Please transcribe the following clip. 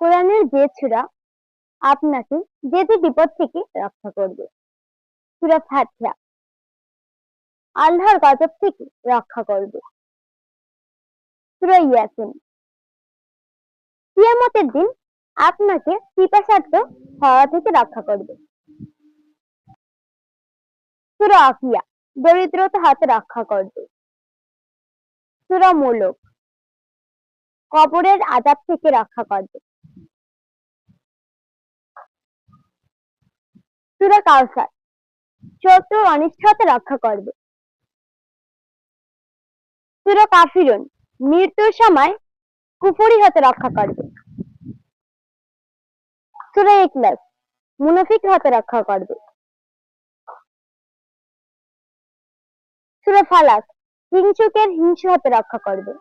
কোরআনের যে সূরা আপনাকে যে বিপদ থেকে রক্ষা করবে। সূরা ফাতিহা আল্লাহর গজব থেকে রক্ষা করবে। সূরা ইয়াসিন কিয়ামতের দিন আপনাকে পিপাসার্ত হওয়া থেকে রক্ষা করবে। সূরা আকিয়া দরিদ্রতা হাতে রক্ষা করবে। সূরা মুলক কবরের আযাব থেকে রক্ষা করবে। সূরা কাউসার শত্রুর অনিষ্ট হতে রক্ষা করবে। সূরা কাফিরুন মৃত্যুর সময় কুফরি হতে রক্ষা করবে। সূরা ইখলাস মুনাফিক হতে রক্ষা করবে। সূরা ফালাক হিংসুকের হিংসু হতে রক্ষা করবে।